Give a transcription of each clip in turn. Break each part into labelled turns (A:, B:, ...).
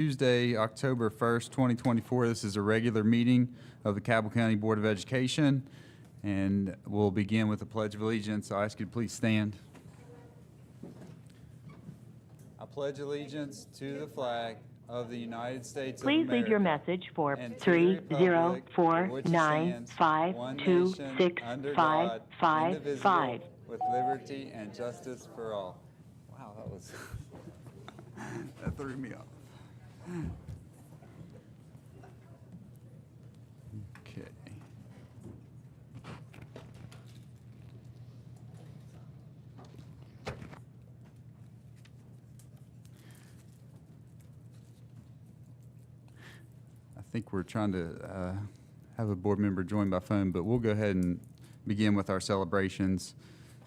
A: Tuesday, October 1st, 2024. This is a regular meeting of the Cabell County Board of Education, and we'll begin with the Pledge of Allegiance. I ask you to please stand. I pledge allegiance to the flag of the United States of America.
B: Please leave your message for
A: and to the republic for which it stands, one nation, under God, indivisible, with liberty and justice for all. Wow, that was that threw me off. Okay. I think we're trying to have a board member join by phone, but we'll go ahead and begin with our celebrations.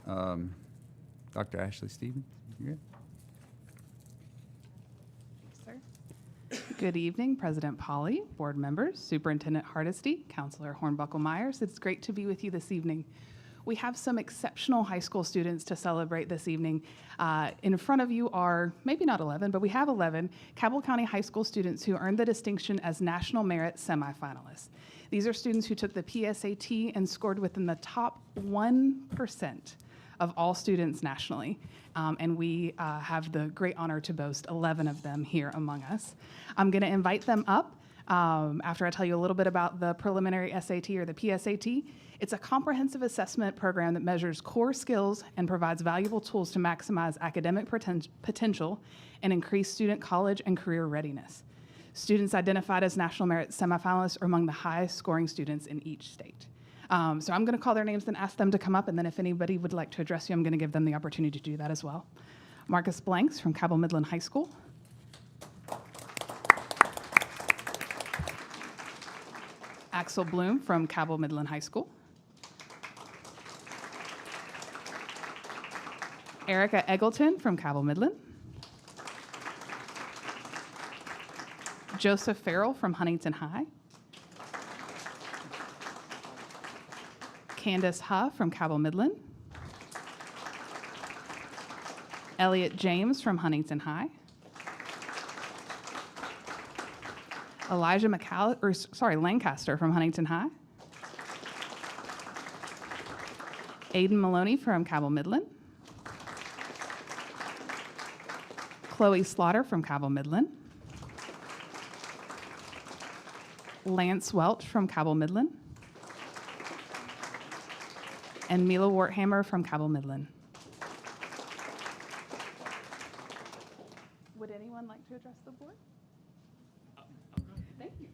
A: Dr. Ashley Stevens, you good?
C: Good evening, President Polly, board members, Superintendent Hardesty, Counselor Hornbuckle-Myers. It's great to be with you this evening. We have some exceptional high school students to celebrate this evening. In front of you are, maybe not 11, but we have 11 Cabell County High School students who earned the distinction as National Merit semifinalists. These are students who took the PSAT and scored within the top 1% of all students nationally. And we have the great honor to boast 11 of them here among us. I'm going to invite them up after I tell you a little bit about the preliminary SAT or the PSAT. It's a comprehensive assessment program that measures core skills and provides valuable tools to maximize academic potential and increase student college and career readiness. Students identified as National Merit semifinalists are among the highest scoring students in each state. So I'm going to call their names and ask them to come up, and then if anybody would like to address you, I'm going to give them the opportunity to do that as well. Marcus Blanks from Cabell Midland High School. Axel Bloom from Cabell Midland High School. Erica Eggleton from Cabell Midland. Joseph Farrell from Huntington High. Candace Huff from Cabell Midland. Elliot James from Huntington High. Elijah Lancaster from Huntington High. Aiden Maloney from Cabell Midland. Chloe Slaughter from Cabell Midland. Lance Welch from Cabell Midland. And Mila Warthammer from Cabell Midland. Would anyone like to address the board? Thank you.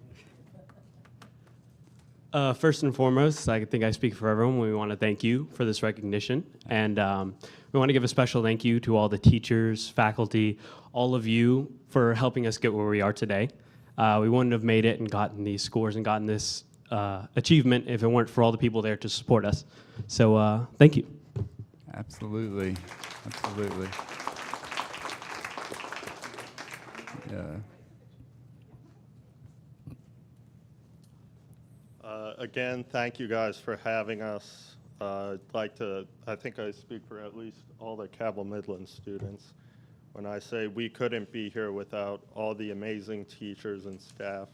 D: First and foremost, I think I speak for everyone. We want to thank you for this recognition. And we want to give a special thank you to all the teachers, faculty, all of you for helping us get where we are today. We wouldn't have made it and gotten these scores and gotten this achievement if it weren't for all the people there to support us. So thank you.
A: Absolutely. Absolutely. Yeah.
E: Again, thank you guys for having us. I'd like to, I think I speak for at least all the Cabell Midland students when I say we couldn't be here without all the amazing teachers and staff.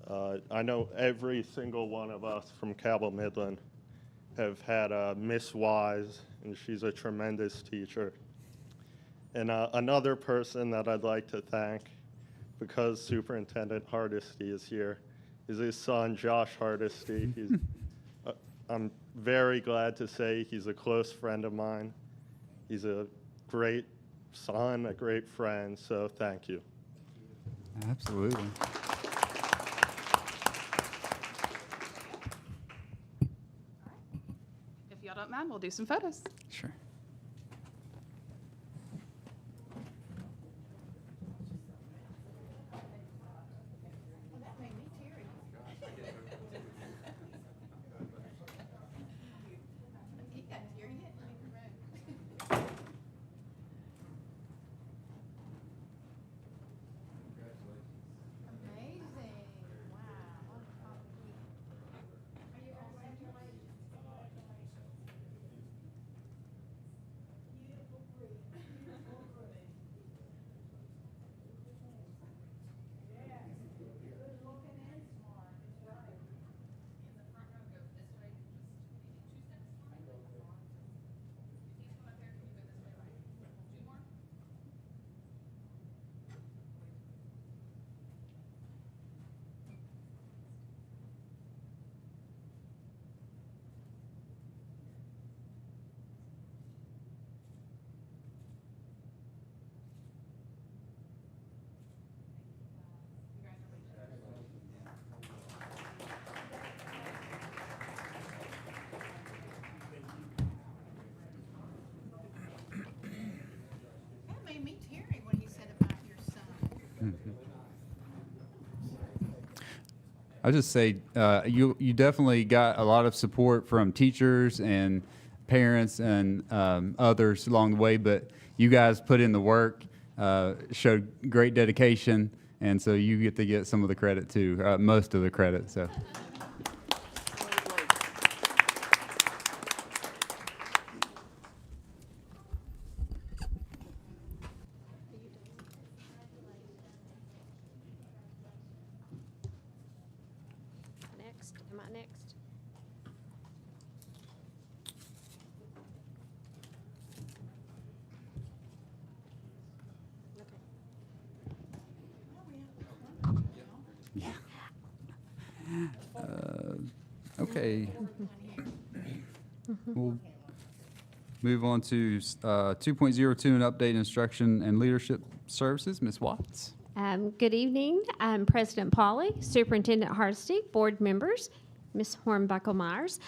E: I know every single one of us from Cabell Midland have had Miss Wise, and she's a tremendous teacher. And another person that I'd like to thank, because Superintendent Hardesty is here, is his son, Josh Hardesty. He's, I'm very glad to say he's a close friend of mine. He's a great son, a great friend, so thank you.
A: Absolutely.
C: If y'all don't mind, we'll do some photos.
A: Sure.
B: I just say you definitely got a lot of support from teachers and parents and others along the way, but you guys put in the work, showed great dedication, and so you get to get some of the credit too, most of the credit. So.
F: Next, am I next?
B: Okay. We'll move on to 2.02, an update instruction and leadership services. Ms. Watts.
F: Good evening. I'm President Pauley, Superintendent Hardesty, board members, Ms. Hornbuckle-Myers.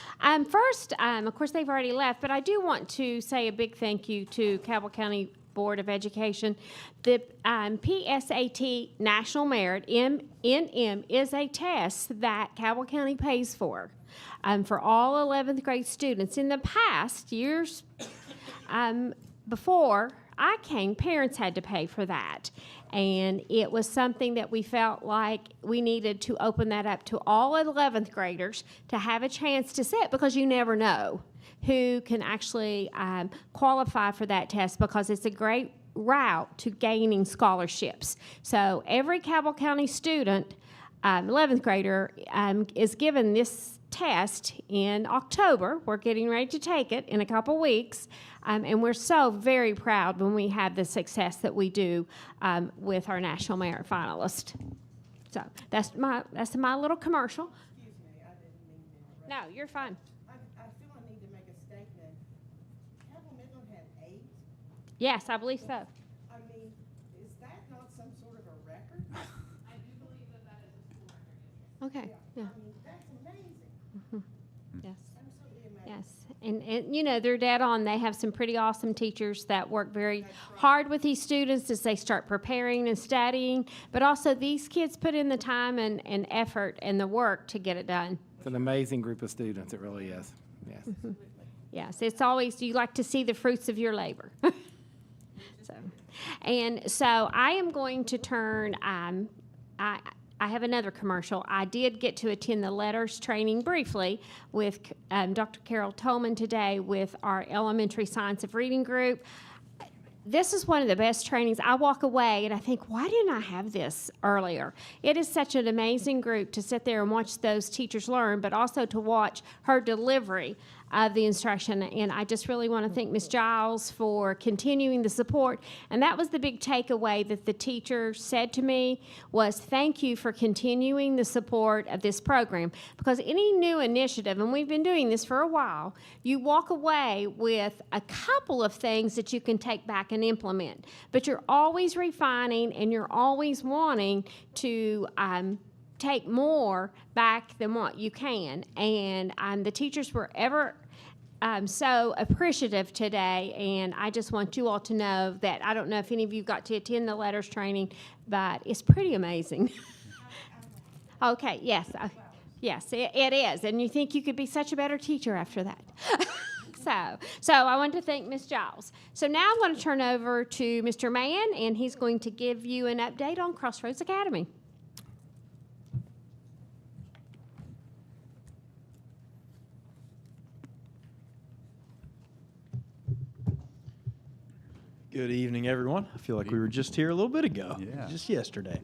F: First, of course, they've already left, but I do want to say a big thank you to Cabell County Board of Education. The PSAT National Merit, NM, is a test that Cabell County pays for all 11th grade students. In the past years, before I came, parents had to pay for that. And it was something that we felt like we needed to open that up to all 11th graders to have a chance to sit, because you never know who can actually qualify for that test, because it's a great route to gaining scholarships. So every Cabell County student, 11th grader, is given this test in October. We're getting ready to take it in a couple weeks, and we're so very proud when we have the success that we do with our National Merit finalist. So that's my little commercial.
G: Excuse me, I didn't mean to interrupt.
F: No, you're fine.
G: I feel I need to make a statement. Cabell Midland had 8.
F: Yes, I believe so.
G: I mean, is that not some sort of a record?
F: Okay. Yeah.
G: I mean, that's amazing.
F: Yes.
G: Absolutely amazing.
F: Yes, and you know, they're dead on. They have some pretty awesome teachers that work very hard with these students as they start preparing and studying, but also these kids put in the time and effort and the work to get it done.
H: It's an amazing group of students, it really is, yes.
F: Yes, it's always, you like to see the fruits of your labor. So I am going to turn, I have another commercial. I did get to attend the letters training briefly with Dr. Carol Tolman today with our elementary science of reading group. This is one of the best trainings. I walk away and I think, why didn't I have this earlier? It is such an amazing group to sit there and watch those teachers learn, but also to watch her delivery of the instruction. And I just really want to thank Ms. Giles for continuing the support. And that was the big takeaway that the teacher said to me was, thank you for continuing the support of this program. Because any new initiative, and we've been doing this for a while, you walk away with a couple of things that you can take back and implement. But you're always refining and you're always wanting to take more back than what you can. And the teachers were ever so appreciative today, and I just want you all to know that I don't know if any of you got to attend the letters training, but it's pretty amazing. Okay, yes, yes, it is, and you think you could be such a better teacher after that. So I want to thank Ms. Giles. So now I'm going to turn over to Mr. Mann, and he's going to give you an update on Crossroads Academy.
I: Good evening, everyone. I feel like we were just here a little bit ago, just yesterday.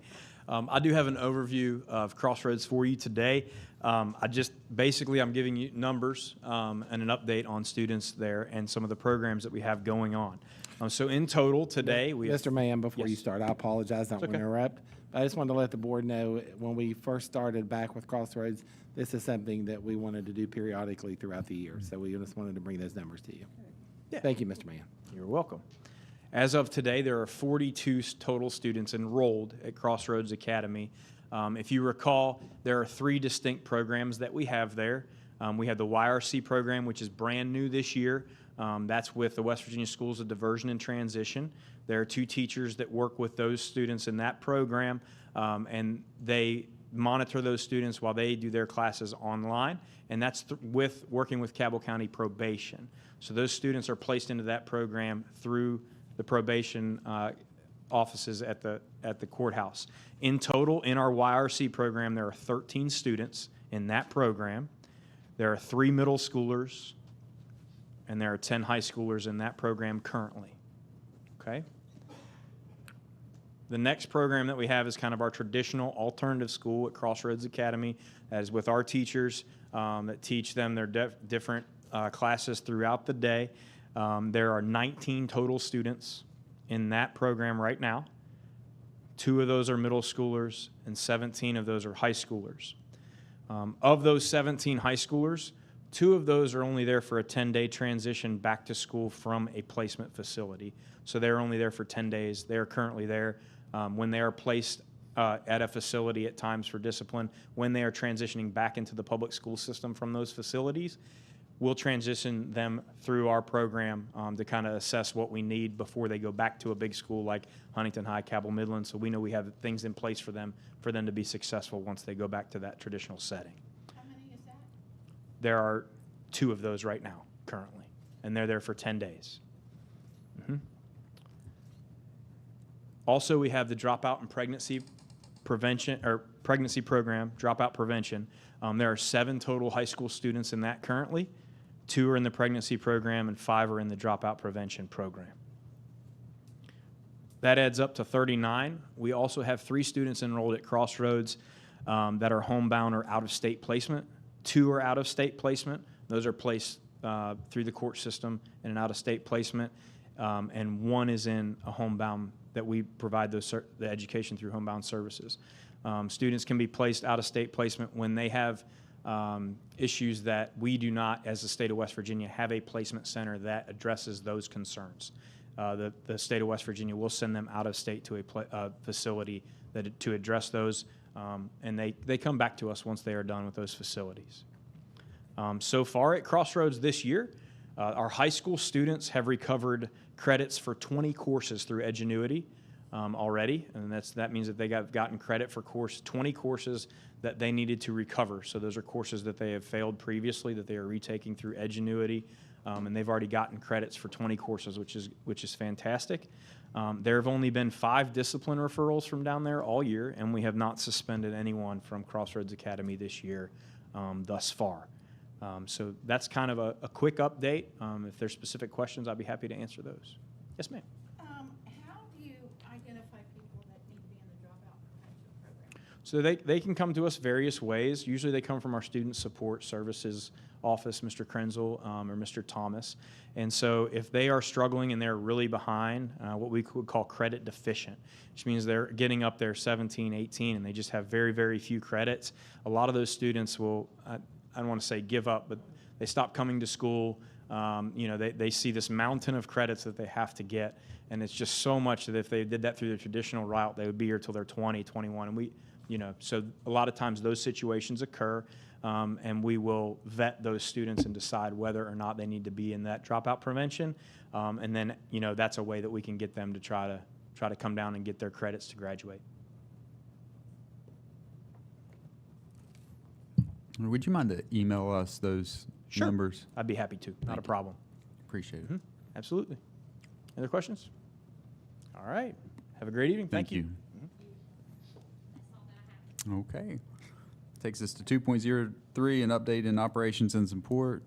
I: I do have an overview of Crossroads for you today. I'm giving you numbers and an update on students there and some of the programs that we have going on. So in total today, we have...
H: Mr. Mann, before you
I: Yes.
H: start, I apologize, not want to interrupt. But I just wanted to let the board know, when we first started back with Crossroads, this is something that we wanted to do periodically throughout the year. So we just wanted to bring those numbers to you.
I: Yeah.
H: Thank you, Mr. Mann.
I: You're welcome. As of today, there are 42 total students enrolled at Crossroads Academy. If you recall, there are 3 distinct programs that we have there. We have the YRC program, which is brand new this year. That's with the West Virginia Schools of Diversion and Transition. There are 2 teachers that work with those students in that program, and they monitor those students while they do their classes online, and that's working with Cabell County Probation. So those students are placed into that program through the probation offices at the courthouse. In total, in our YRC program, there are 13 students in that program. There are 3 middle schoolers, and there are 10 high schoolers in that program currently. Okay? The next program that we have is kind of our traditional alternative school at Crossroads Academy. That is with our teachers that teach them their different classes throughout the day. There are 19 total students in that program right now. 2 of those are middle schoolers, and 17 of those are high schoolers. Of those 17 high schoolers, 2 of those are only there for a 10-day transition back to school from a placement facility. So they're only there for 10 days. They're currently there. When they are placed at a facility at times for discipline, when they are transitioning back into the public school system from those facilities, we'll transition them through our program to kind of assess what we need before they go back to a big school like Huntington High, Cabell Midland, so we know we have things in place for them to be successful once they go back to that traditional setting.
G: How many is that?
I: There are 2 of those right now, currently, and they're there for 10 days. Also, we have the dropout and pregnancy prevention, or pregnancy program, dropout prevention. There are 7 total high school students in that currently. 2 are in the pregnancy program, and 5 are in the dropout prevention program. That adds up to 39. We also have 3 students enrolled at Crossroads that are homebound or out-of-state placement. 2 are out-of-state placement. Those are placed through the court system in an out-of-state placement, and 1 is in a homebound that we provide the education through homebound services. Students can be placed out-of-state placement when they have issues that we do not, as the state of West Virginia, have a placement center that addresses those concerns. The state of West Virginia will send them out-of-state to a facility to address those, and they come back to us once they are done with those facilities. So far at Crossroads this year, our high school students have recovered credits for 20 courses through Edgenuity already, and that means that they have gotten credit for 20 courses that they needed to recover. So those are courses that they have failed previously that they are retaking through Edgenuity, and they've already gotten credits for 20 courses, which is fantastic. There have only been 5 discipline referrals from down there all year, and we have not suspended anyone from Crossroads Academy this year thus far. So that's kind of a quick update. If there's specific questions, I'd be happy to answer those. Yes, ma'am.
G: How do you identify people that need to be in the dropout prevention program?
I: So they can come to us various ways. Usually they come from our Student Support Services office, Mr. Krenzel or Mr. Thomas. And so if they are struggling and they're really behind, what we would call credit deficient, which means they're getting up there 17, 18, and they just have very, very few credits, a lot of those students will, I don't want to say give up, but they stop coming to school. They see this mountain of credits that they have to get, and it's just so much that if they did that through the traditional route, they would be here till they're 20, 21. And so a lot of times those situations occur, and we will vet those students and decide whether or not they need to be in that dropout prevention. And then, that's a way that we can get them to try to come down and get their credits to graduate.
B: Would you mind to email us those
I: Sure.
B: numbers?
I: I'd be happy to. Not a problem.
B: Appreciate it.
I: Absolutely. Other questions? All right. Have a great evening. Thank you.
B: Okay. Takes us to 2.03, an update in operations and support.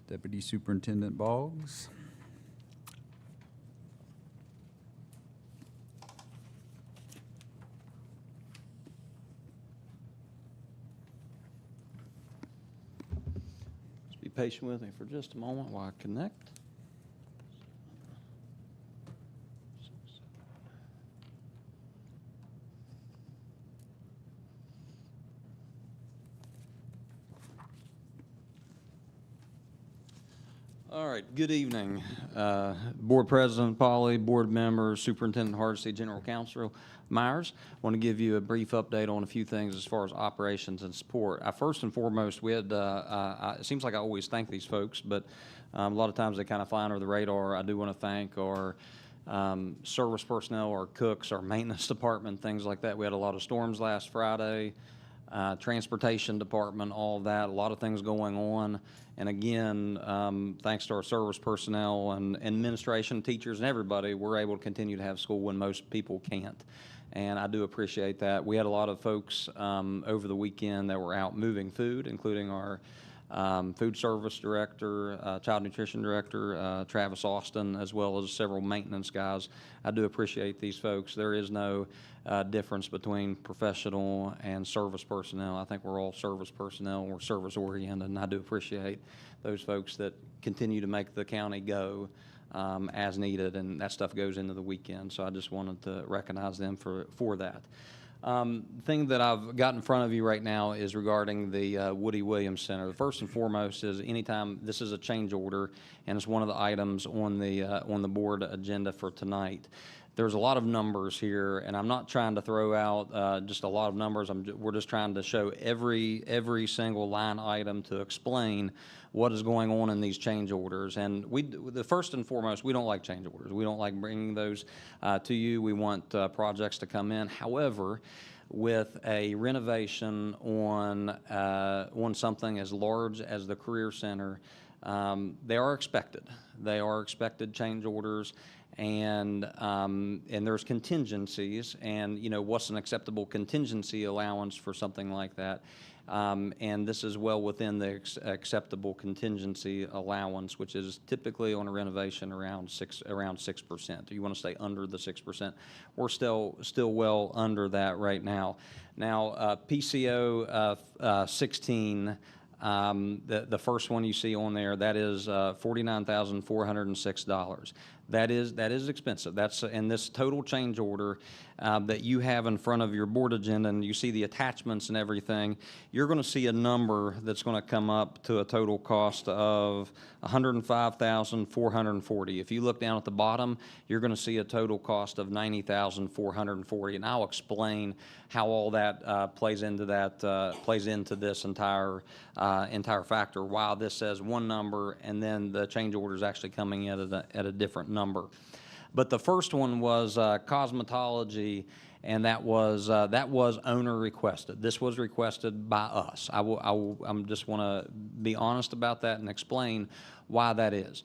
B: Deputy Superintendent Boggs.
J: Just be patient with me for just a moment while I connect. All right, good evening. Board President Polly, board members, Superintendent Hardesty, General Counsel Myers. I want to give you a brief update on a few things as far as operations and support. First and foremost, we had, it seems like I always thank these folks, but a lot of times they kind of fly under the radar. I do want to thank our service personnel, our cooks, our maintenance department, things like that. We had a lot of storms last Friday. Transportation department, all of that, a lot of things going on. And again, thanks to our service personnel and administration, teachers, and everybody, we're able to continue to have school when most people can't. And I do appreciate that. We had a lot of folks over the weekend that were out moving food, including our food service director, child nutrition director, Travis Austin, as well as several maintenance guys. I do appreciate these folks. There is no difference between professional and service personnel. I think we're all service personnel. We're service oriented, and I do appreciate those folks that continue to make the county go as needed, and that stuff goes into the weekend. So I just wanted to recognize them for that. The thing that I've got in front of you right now is regarding the Woody Williams Center. The first and foremost is anytime this is a change order, and it's one of the items on the board agenda for tonight. There's a lot of numbers here, and I'm not trying to throw out just a lot of numbers. We're just trying to show every single line item to explain what is going on in these change orders. And the first and foremost, we don't like change orders. We don't like bringing those to you. We want projects to come in. However, with a renovation on something as large as the Career Center, they are expected. They are expected change orders. And there's contingencies, and what's an acceptable contingency allowance for something like that, and this is well within the acceptable contingency allowance, which is typically on a renovation around 6%. You want to stay under the 6%. We're still well under that right now. Now PCO 16. The first one you see on there, that is $49,406. That is expensive. That's in this total change order that you have in front of your board agenda, and you see the attachments and everything. You're going to see a number that's going to come up to a total cost of $105,440. If you look down at the bottom, you're going to see a total cost of $90,440, and I'll explain how all that plays into this entire factor. While this says one number, and then the change order is actually coming in at a different number. But the first one was cosmetology, and that was owner requested. This was requested by us. I just want to be honest about that and explain why that is.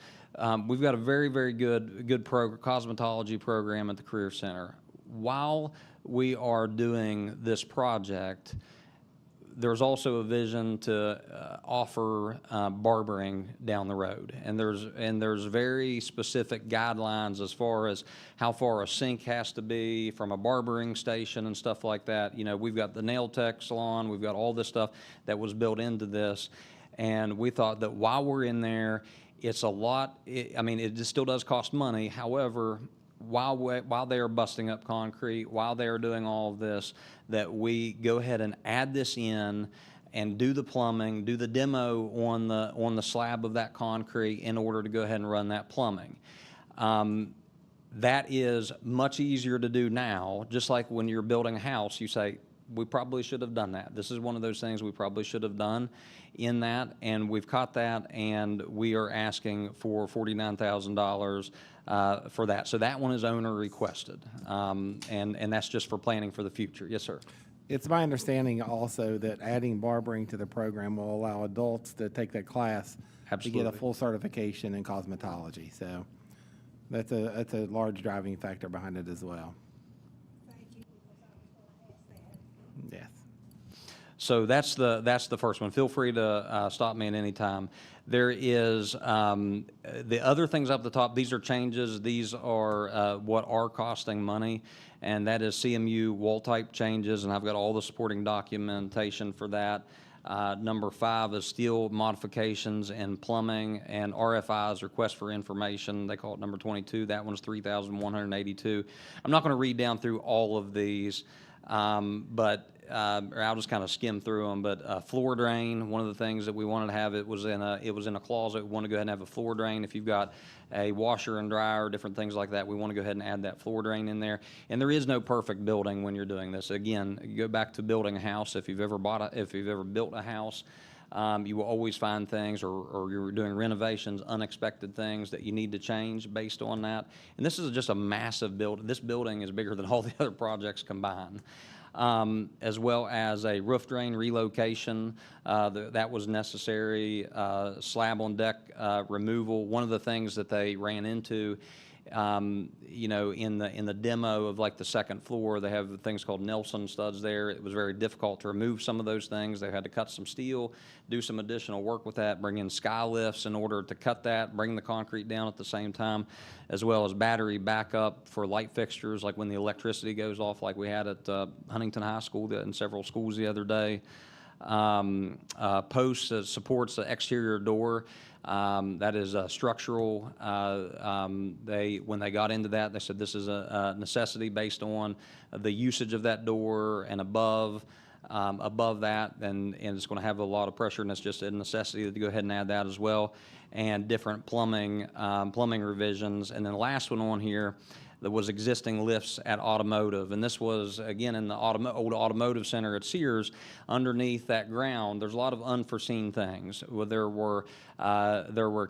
J: We've got a very, very good cosmetology program at the Career Center. While we are doing this project, there's also a vision to offer barbering down the road, and there's very specific guidelines as far as how far a sink has to be from a barbering station and stuff like that. We've got the nail tech salon, we've got all this stuff that was built into this, and we thought that while we're in there, it's a lot. It just still does cost money. However, while they are busting up concrete, while they are doing all of this, that we go ahead and add this in and do the plumbing, do the demo on the slab of that concrete in order to go ahead and run that plumbing. That is much easier to do now. Just like when you're building a house, you say, we probably should have done that. This is one of those things we probably should have done in that, and we've caught that, and we are asking for $49,000 for that. So that one is owner requested, and that's just for planning for the future. Yes, sir.
H: It's my understanding also that adding barbering to the program will allow adults to take that class
J: Absolutely.
H: to get a full certification in cosmetology. So that's a large driving factor behind it as well. Yes.
J: So that's the first one. Feel free to stop me at any time. There is the other things up the top. These are changes. These are what are costing money, and that is CMU wall type changes, and I've got all the supporting documentation for that. Number 5 is steel modifications and plumbing, and RFI's request for information. They call it number 22. That one's $3,182. I'm not going to read down through all of these, but I'll just kind of skim through them. But floor drain, one of the things that we wanted to have, it was in a closet. We want to go ahead and have a floor drain. If you've got a washer and dryer, different things like that, we want to go ahead and add that floor drain in there. And there is no perfect building when you're doing this. Again, you go back to building a house. If you've ever built a house, You will always find things, or you're doing renovations, unexpected things that you need to change based on that. And this is just a massive building. This building is bigger than all the other projects combined. As well as a roof drain relocation that was necessary, slab on deck removal. One of the things that they ran into, you know, in the demo of like the second floor, they have things called Nelson studs there. It was very difficult to remove some of those things. They had to cut some steel, do some additional work with that, bring in sky lifts in order to cut that, bring the concrete down at the same time, as well as battery backup for light fixtures, like when the electricity goes off, like we had at Huntington High School and several schools the other day. Posts that supports the exterior door. That is structural. When they got into that, they said this is a necessity based on the usage of that door, and above that, and it's going to have a lot of pressure, and it's just a necessity to go ahead and add that as well, and different plumbing revisions. And then the last one on here, that was existing lifts at Automotive, and this was again in the old Automotive Center at Sears. Underneath that ground, there's a lot of unforeseen things. There were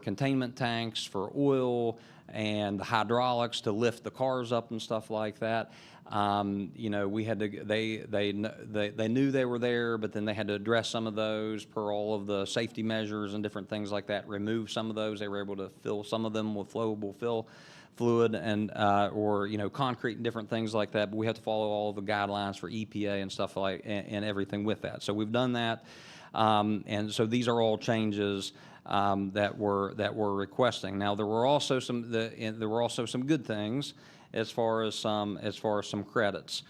J: containment tanks for oil and hydraulics to lift the cars up and stuff like that. You know, we had to. They knew they were there, but then they had to address some of those per all of the safety measures and different things like that. Remove some of those. They were able to fill some of them with flowable fill fluid and or you know, concrete and different things like that, but we have to follow all of the guidelines for EPA and stuff like and everything with that. So we've done that, and so these are all changes that we're requesting. Now there were also some good things as far as some credits.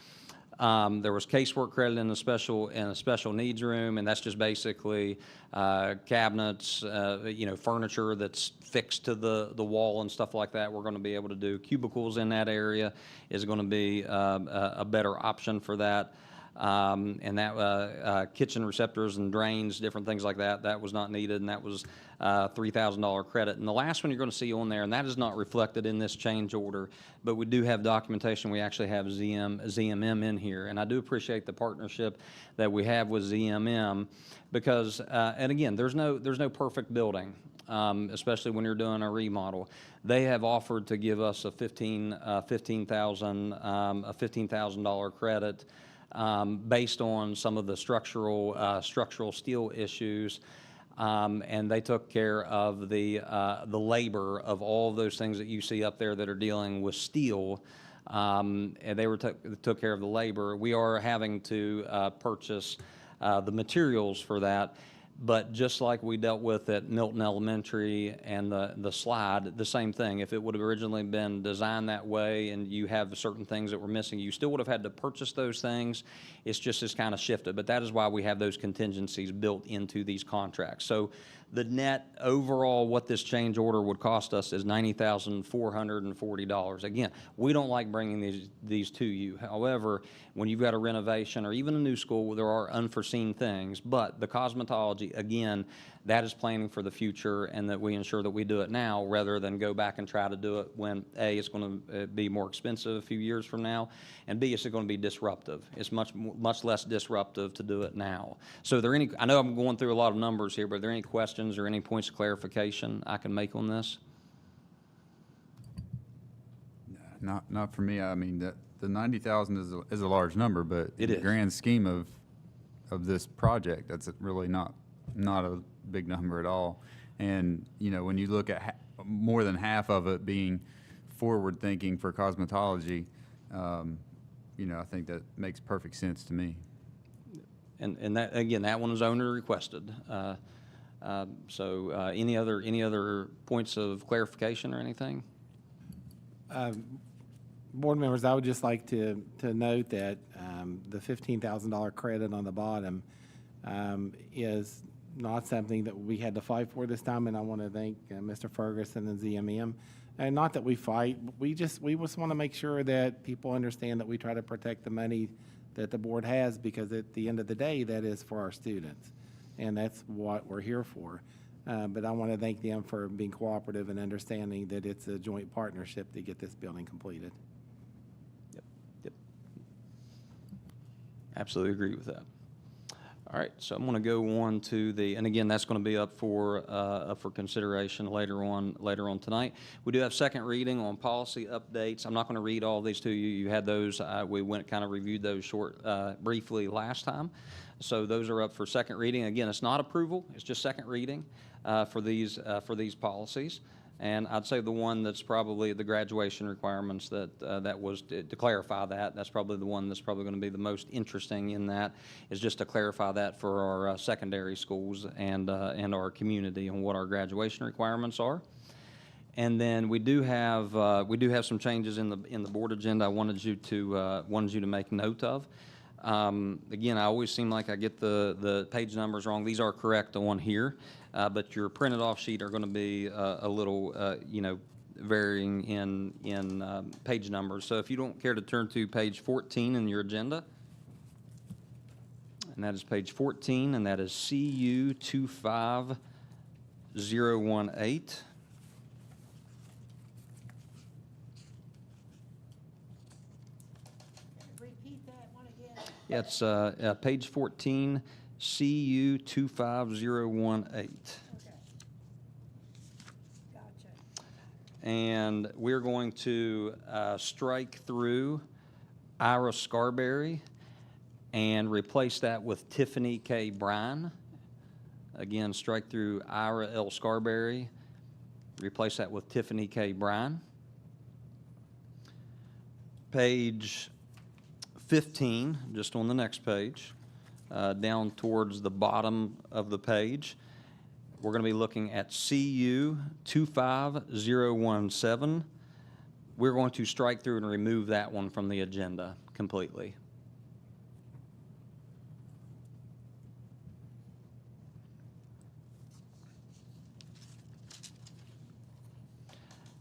J: There was casework credit in a special needs room, and that's just basically cabinets, you know, furniture that's fixed to the wall and stuff like that. We're going to be able to do cubicles in that area. Is going to be a better option for that. And that kitchen receptors and drains, different things like that, that was not needed, and that was $3,000 credit. And the last one you're going to see on there, and that is not reflected in this change order, but we do have documentation. We actually have ZMM in here, and I do appreciate the partnership that we have with ZMM because, and again, there's no perfect building. Especially when you're doing a remodel, they have offered to give us a $15,000 credit based on some of the structural steel issues, and they took care of the labor of all of those things that you see up there that are dealing with steel, and they took care of the labor. We are having to purchase the materials for that. But just like we dealt with at Milton Elementary and the slide, the same thing. If it would have originally been designed that way and you have certain things that were missing, you still would have had to purchase those things. It's kind of shifted. But that is why we have those contingencies built into these contracts. So the net overall, what this change order would cost us is $90,440. Again, we don't like bringing these to you. However, when you've got a renovation or even a new school, there are unforeseen things. But the cosmetology, again, that is planning for the future, and that we ensure that we do it now rather than go back and try to do it when A, it's going to be more expensive a few years from now, and B, it's going to be disruptive. It's much less disruptive to do it now. So, I know I'm going through a lot of numbers here, but are there any questions or any points of clarification I can make on this?
B: Not for me. I mean, the 90,000 is a large number, but in the grand scheme of this project, that's really not a big number at all. And you know, when you look at more than half of it being forward thinking for cosmetology, you know, I think that makes perfect sense to me.
J: And that, again, that one is owner requested. So any other points of clarification or anything?
H: Board members, I would just like to note that the $15,000 credit on the bottom is not something that we had to fight for this time, and I want to thank Mr. Ferguson and ZMM. And not that we fight, we just want to make sure that people understand that we try to protect the money that the board has, because at the end of the day, that is for our students, and that's what we're here for. But I want to thank them for being cooperative and understanding that it's a joint partnership to get this building completed.
J: Yep. Absolutely agree with that. All right, so I'm going to go on to the, and again, that's going to be up for consideration later on tonight. We do have second reading on policy updates. I'm not going to read all of these to you. You had those. We reviewed those briefly last time. So those are up for second reading. Again, it's not approval. It's just second reading for these policies. And I'd say the one that's probably the graduation requirements that was to clarify that's probably the one that's probably going to be the most interesting in that, is just to clarify that for our secondary schools and our community and what our graduation requirements are. And then we do have some changes in the board agenda I wanted you to make note of. Again, I always seem like I get the page numbers wrong. These are correct on here, but your printed off sheet are going to be a little, varying in page numbers. So if you don't care to turn to page 14 in your agenda, and that is page 14, and that is CU 25018.
G: Repeat that one again.
J: Yeah, it's page 14, CU 25018.
G: Okay. Gotcha.
J: And we're going to strike through Ira Scarberry and replace that with Tiffany K. Bryan. Again, strike through Ira L. Scarberry, replace that with Tiffany K. Bryan. Page 15, just on the next page, down towards the bottom of the page, we're going to be looking at CU 25017. We're going to strike through and remove that one from the agenda completely.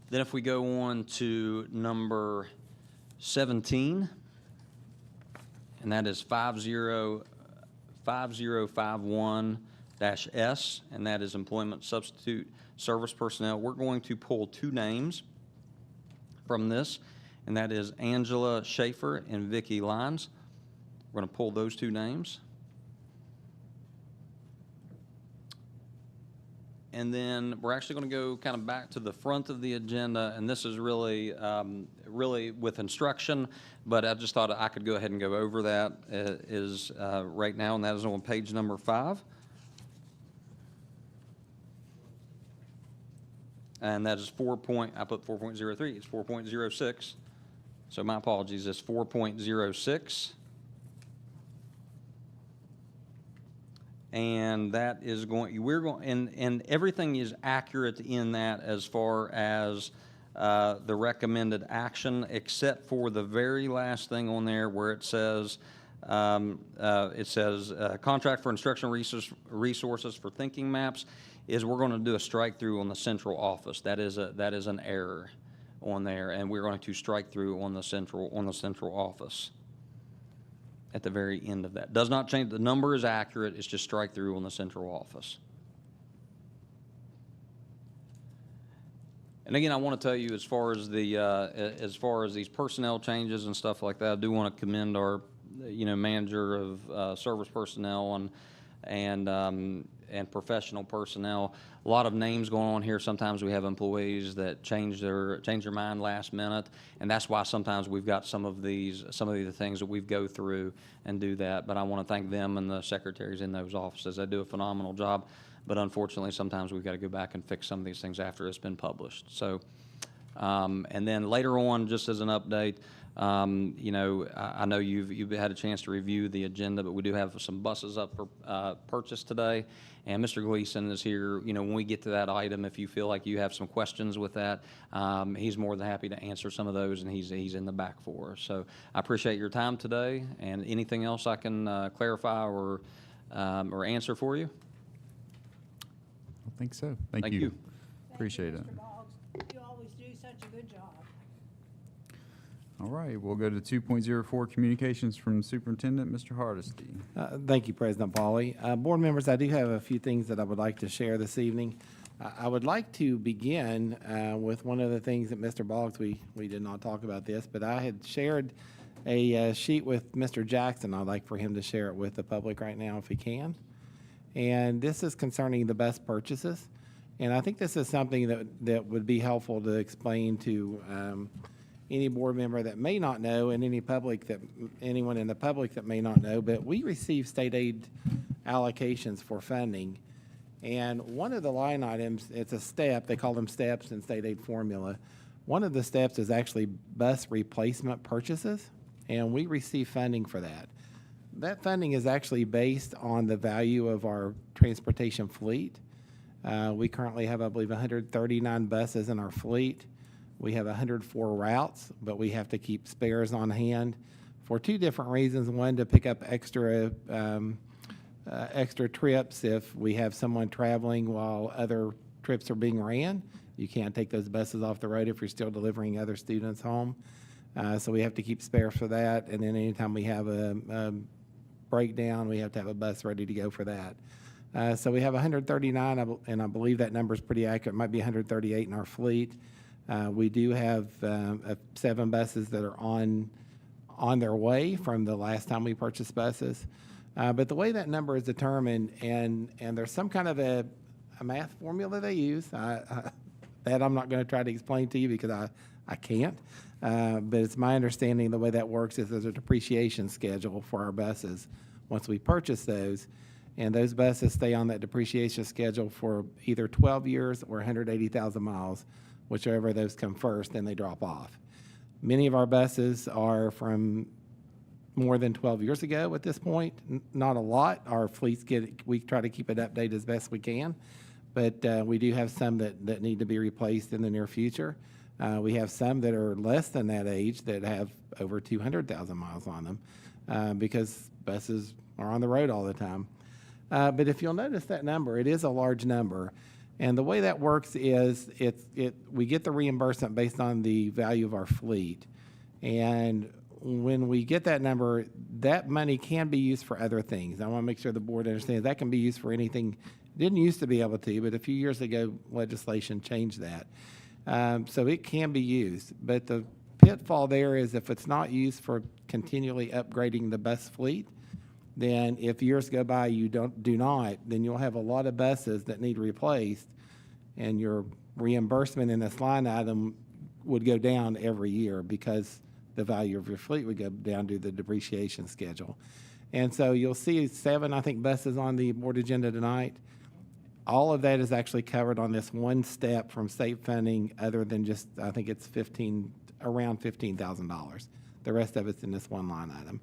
J: Then if we go on to number 17, and that is 5051-S, and that is employment substitute service personnel. We're going to pull two names from this, and that is Angela Schaefer and Vicki Lyons. We're going to pull those two names. And then we're actually going to go kind of back to the front of the agenda, and this is really, really with instruction, but I just thought I could go ahead and go over that right now, and that is on page number 5. And that is I put 4.03, it's 4.06, so my apologies, it's 4.06. And that is and everything is accurate in that as far as the recommended action, except for the very last thing on there where it says, contract for instructional resources for thinking maps, is we're going to do a strike through on the central office. That is an error on there, and we're going to strike through on the central office at the very end of that. Does not change. The number is accurate. It's just strike through on the central office. And again, I want to tell you, as far as these personnel changes and stuff like that, I do want to commend our, manager of service personnel and professional personnel. A lot of names going on here. Sometimes we have employees that change their mind last minute, and that's why sometimes we've got some of the things that we go through and do that. But I want to thank them and the secretaries in those offices. They do a phenomenal job. But unfortunately, sometimes we've got to go back and fix some of these things after it's been published. So, and then later on, just as an update, I know you've had a chance to review the agenda, but we do have some buses up for purchase today. And Mr. Gleason is here. When we get to that item, if you feel like you have some questions with that, he's more than happy to answer some of those, and he's in the back for us. So I appreciate your time today. And anything else I can clarify or answer for you?
B: I think so. Thank
J: you.
B: Appreciate it.
G: Mr. Boggs. You always do such a good job.
B: All right, we'll go to 2.04, communications from Superintendent, Mr. Hardesty.
H: Thank you, President Pauly. Board members, I do have a few things that I would like to share this evening. I would like to begin with one of the things that Mr. Boggs, we did not talk about this, but I had shared a sheet with Mr. Jackson. I'd like for him to share it with the public right now if he can. And this is concerning the bus purchases. And I think this is something that would be helpful to explain to any board member that may not know, and anyone in the public that may not know. But we receive state aid allocations for funding. And one of the line items, it's a step, they call them steps in state aid formula. One of the steps is actually bus replacement purchases, and we receive funding for that. That funding is actually based on the value of our transportation fleet. We currently have, I believe, 139 buses in our fleet. We have 104 routes, but we have to keep spares on hand for two different reasons. One, to pick up extra trips if we have someone traveling while other trips are being ran. You can't take those buses off the road if you're still delivering other students home. So we have to keep spares for that. And then anytime we have a breakdown, we have to have a bus ready to go for that. So we have 139, and I believe that number is pretty accurate. It might be 138 in our fleet. We do have 7 buses that are on their way from the last time we purchased buses. But the way that number is determined, and there's some kind of a math formula they use, that I'm not going to try to explain to you because I can't. But it's my understanding the way that works is there's a depreciation schedule for our buses once we purchase those. And those buses stay on that depreciation schedule for either 12 years or 180,000 miles, whichever of those come first, then they drop off. Many of our buses are from more than 12 years ago at this point. Not a lot. Our fleets we try to keep it updated as best we can, but we do have some that need to be replaced in the near future. We have some that are less than that age that have over 200,000 miles on them because buses are on the road all the time. But if you'll notice that number, it is a large number. And the way that works is we get the reimbursement based on the value of our fleet. And when we get that number, that money can be used for other things. I want to make sure the board understands that can be used for anything. Didn't used to be able to, but a few years ago, legislation changed that. So it can be used. But the pitfall there is if it's not used for continually upgrading the bus fleet, then if years go by you do not, then you'll have a lot of buses that need replaced, and your reimbursement in this line item would go down every year because the value of your fleet would go down due to the depreciation schedule. And so you'll see 7, I think, buses on the board agenda tonight. All of that is actually covered on this one step from state funding, other than just, I think it's around $15,000. The rest of it's in this one line item.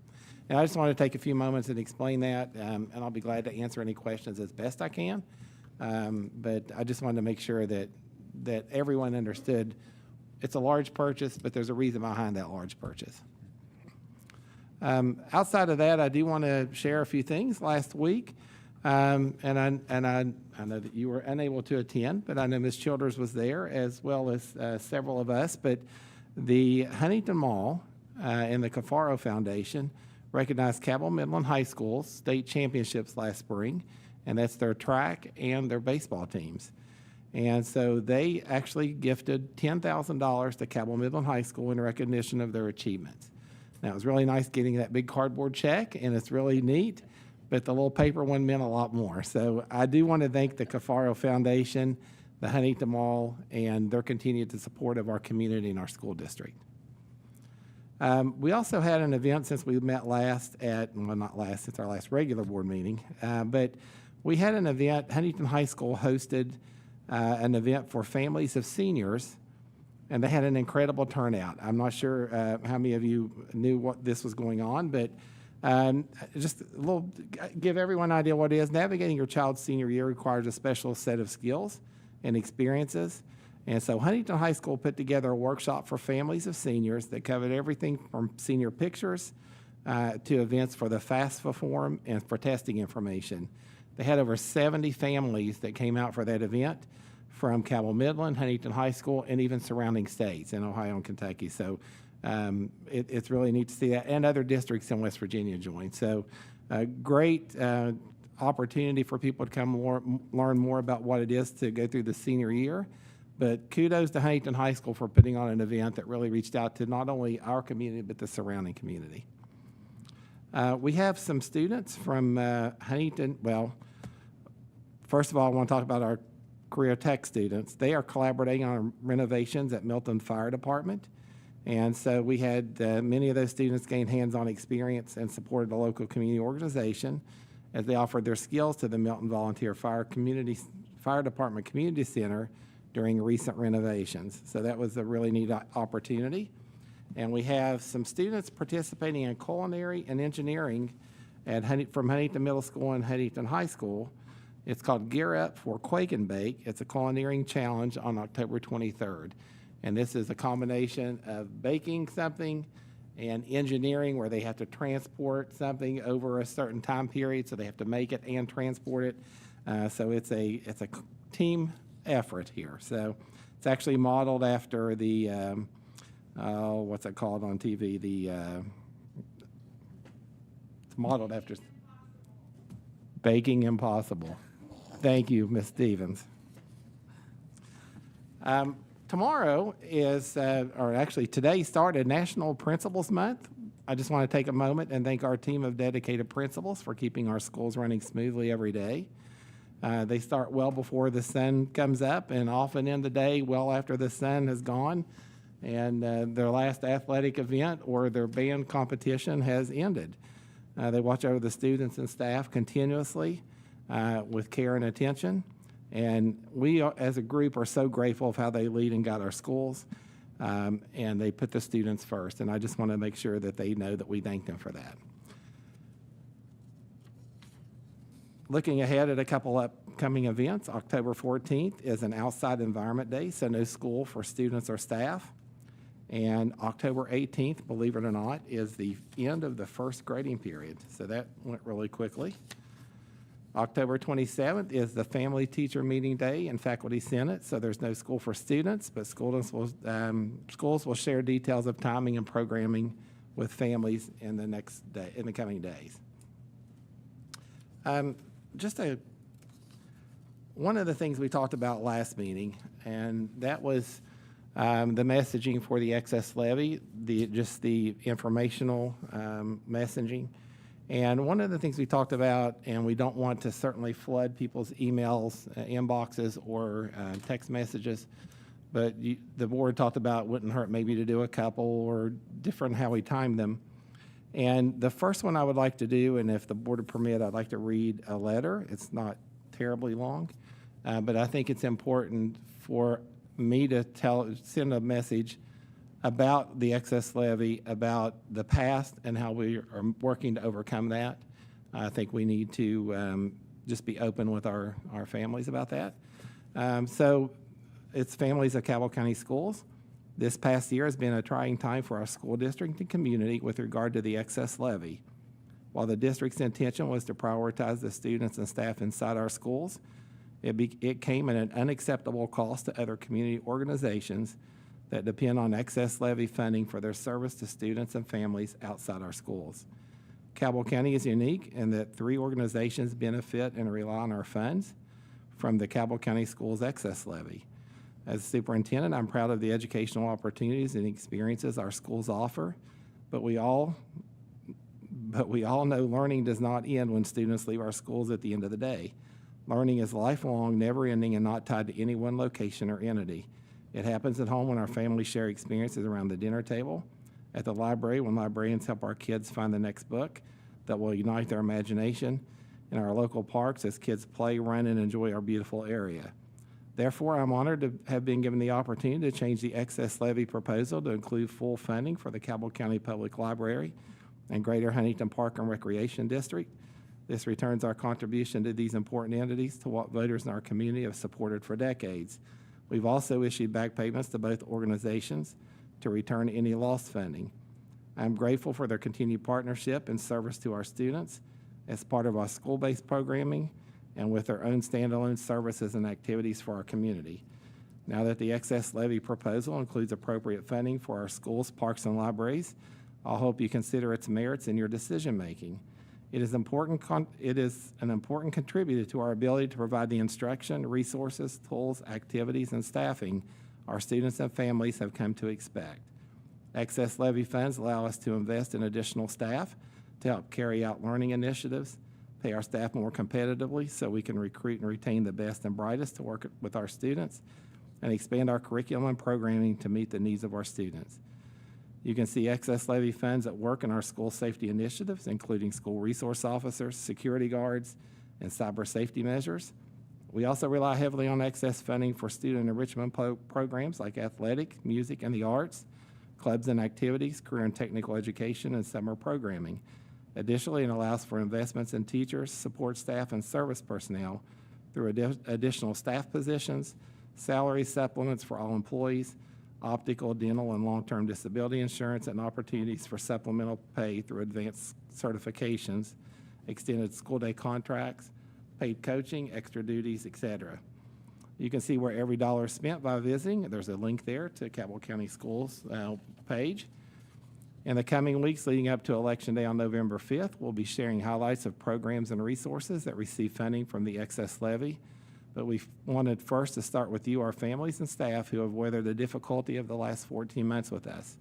H: And I just want to take a few moments and explain that, and I'll be glad to answer any questions as best I can. But I just wanted to make sure that everyone understood it's a large purchase, but there's a reason behind that large purchase. Outside of that, I do want to share a few things. Last week, and I know that you were unable to attend, but I know Ms. Childers was there as well as several of us. But the Huntington Mall and the Cafaro Foundation recognized Cabell Midland High School's state championships last spring, and that's their track and their baseball teams. And so they actually gifted $10,000 to Cabell Midland High School in recognition of their achievements. Now, it was really nice getting that big cardboard check, and it's really neat, but the little paper one meant a lot more. So I do want to thank the Cafaro Foundation, the Huntington Mall, and their continued support of our community and our school district. We also had an event since we met last since our last regular board meeting, but we had an event. Huntington High School hosted an event for families of seniors, and they had an incredible turnout. I'm not sure how many of you knew what this was going on, but just a little, give everyone an idea what it is. Navigating your child's senior year requires a special set of skills and experiences. And so Huntington High School put together a workshop for families of seniors that covered everything from senior pictures to events for the FAFSA form and for testing information. They had over 70 families that came out for that event from Cabell Midland, Huntington High School, and even surrounding states in Ohio and Kentucky. So it's really neat to see that, and other districts in West Virginia joined. So a great opportunity for people to come learn more about what it is to go through the senior year. But kudos to Huntington High School for putting on an event that really reached out to not only our community, but the surrounding community. We have some students from Huntington. Well, first of all, I want to talk about our career tech students. They are collaborating on renovations at Milton Fire Department. And so we had many of those students gain hands-on experience and supported a local community organization as they offered their skills to the Milton Volunteer Fire Department Community Center during recent renovations. So that was a really neat opportunity. And we have some students participating in culinary and engineering from Huntington Middle School and Huntington High School. It's called Gear Up for Quake and Bake. It's a culinary challenge on October 23rd. And this is a combination of baking something and engineering, where they have to transport something over a certain time period, so they have to make it and transport it. So it's a team effort here. So it's actually modeled after the what's it called on TV? It's modeled after Baking Impossible. Thank you, Ms. Stevens. Tomorrow is, or actually today started National Principals Month. I just want to take a moment and thank our team of dedicated principals for keeping our schools running smoothly every day. They start well before the sun comes up and often end the day well after the sun has gone and their last athletic event or their band competition has ended. They watch over the students and staff continuously with care and attention. And we, as a group, are so grateful of how they lead and guide our schools, and they put the students first. And I just want to make sure that they know that we thank them for that. Looking ahead at a couple upcoming events, October 14th is an outside environment day, so no school for students or staff. And October 18th, believe it or not, is the end of the first grading period. So that went really quickly. October 27th is the Family Teacher Meeting Day and Faculty Senate, so there's no school for students, but schools will share details of timing and programming with families in the coming days. One of the things we talked about last meeting, and that was the messaging for the excess levy, just the informational messaging. And one of the things we talked about, and we don't want to certainly flood people's emails, inboxes, or text messages, but the board talked about it wouldn't hurt maybe to do a couple or different how we time them. And the first one I would like to do, and if the board would permit, I'd like to read a letter. It's not terribly long, but I think it's important for me to send a message about the excess levy, about the past and how we are working to overcome that. I think we need to just be open with our families about that. So it's families of Cabell County Schools. This past year has been a trying time for our school district and community with regard to the excess levy. While the district's intention was to prioritize the students and staff inside our schools, it came at an unacceptable cost to other community organizations that depend on excess levy funding for their service to students and families outside our schools. Cabell County is unique in that 3 organizations benefit and rely on our funds from the Cabell County Schools excess levy. As superintendent, I'm proud of the educational opportunities and experiences our schools offer, but we all know learning does not end when students leave our schools at the end of the day. Learning is lifelong, never-ending, and not tied to any one location or entity. It happens at home when our families share experiences around the dinner table, at the library when librarians help our kids find the next book that will ignite their imagination, in our local parks as kids play, run, and enjoy our beautiful area. Therefore, I'm honored to have been given the opportunity to change the excess levy proposal to include full funding for the Cabell County Public Library and Greater Huntington Park and Recreation District. This returns our contribution to these important entities to what voters in our community have supported for decades. We've also issued back payments to both organizations to return any lost funding. I'm grateful for their continued partnership and service to our students as part of our school-based programming and with their own standalone services and activities for our community. Now that the excess levy proposal includes appropriate funding for our schools, parks, and libraries, I hope you consider its merits in your decision-making. It is an important contributor to our ability to provide the instruction, resources, tools, activities, and staffing our students and families have come to expect. Excess levy funds allow us to invest in additional staff to help carry out learning initiatives, pay our staff more competitively so we can recruit and retain the best and brightest to work with our students, and expand our curriculum and programming to meet the needs of our students. You can see excess levy funds at work in our school safety initiatives, including school resource officers, security guards, and cyber safety measures. We also rely heavily on excess funding for student enrichment programs like athletic, music, and the arts, clubs and activities, career and technical education, and summer programming. Additionally, it allows for investments in teachers, support staff, and service personnel through additional staff positions, salary supplements for all employees, optical, dental, and long-term disability insurance, and opportunities for supplemental pay through advanced certifications, extended school day contracts, paid coaching, extra duties, etc. You can see where every dollar is spent by visiting. There's a link there to Cabell County Schools page. In the coming weeks leading up to Election Day on November 5th, we'll be sharing highlights of programs and resources that receive funding from the excess levy. But we wanted first to start with you, our families and staff, who have weathered the difficulty of the last 14 months with us.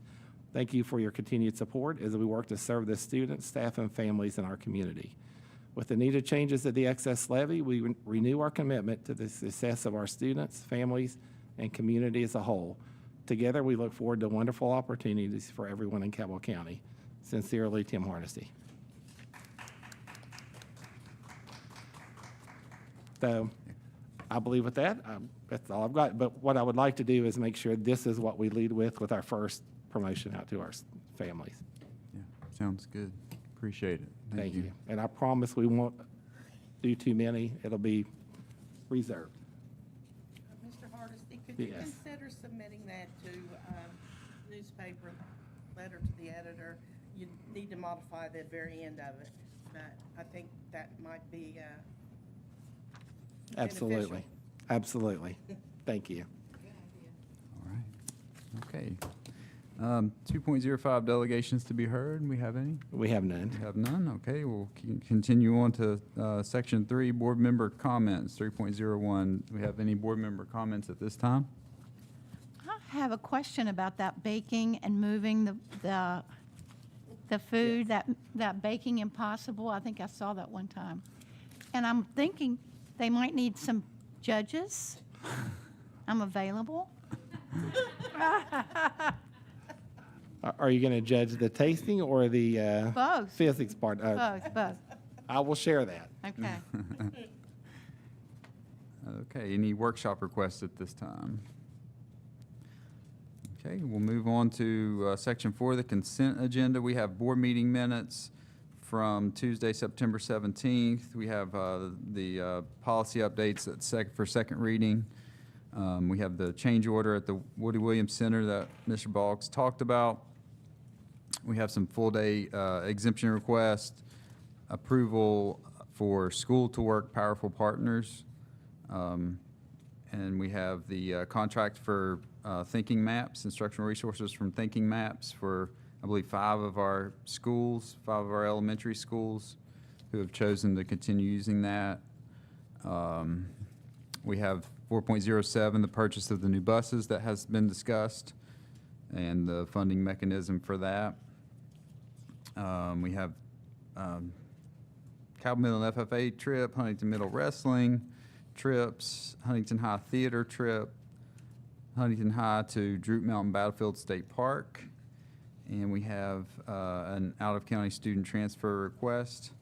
H: Thank you for your continued support as we work to serve the students, staff, and families in our community. With the needed changes of the excess levy, we renew our commitment to the success of our students, families, and community as a whole. Together, we look forward to wonderful opportunities for everyone in Cabell County. Sincerely, Tim Hardesty. So I believe with that, that's all I've got. But what I would like to do is make sure this is what we lead with our first promotion out to our families.
B: Yeah, sounds good. Appreciate it.
H: Thank you. And I promise we won't do too many. It'll be reserved.
G: Mr. Hardesty, could you
H: Yes.
G: consider submitting that to newspaper, letter to the editor? You need to modify the very end of it, but I think that might be
H: Absolutely. Absolutely. Thank you.
B: All right. Okay. 2.05 delegations to be heard. We have any?
H: We have none.
B: We have none. Okay, we'll continue on to section 3, board member comments, 3.01. Do we have any board member comments at this time?
K: I have a question about that baking and moving the food, that baking impossible. I think I saw that one time. And I'm thinking they might need some judges. I'm available.
H: Are you going to judge the tasting or the
K: Both.
H: physics part?
K: Both.
H: I will share that.
K: Okay.
B: Okay, any workshop requests at this time? Okay, we'll move on to section 4, the consent agenda. We have board meeting minutes from Tuesday, September 17th. We have the policy updates for second reading. We have the change order at the Woody Williams Center that Mr. Boggs talked about. We have some full-day exemption requests, approval for school to work powerful partners, and we have the contract for Thinking Maps, instructional resources from Thinking Maps for, I believe, 5 of our schools, 5 of our elementary schools who have chosen to continue using that. We have 4.07, the purchase of the new buses that has been discussed, and the funding mechanism for that. We have Cabell Middle FFA trip, Huntington Middle Wrestling trips, Huntington High Theater trip, Huntington High to Droop Mountain Battlefield State Park, and we have an out-of-county student transfer request,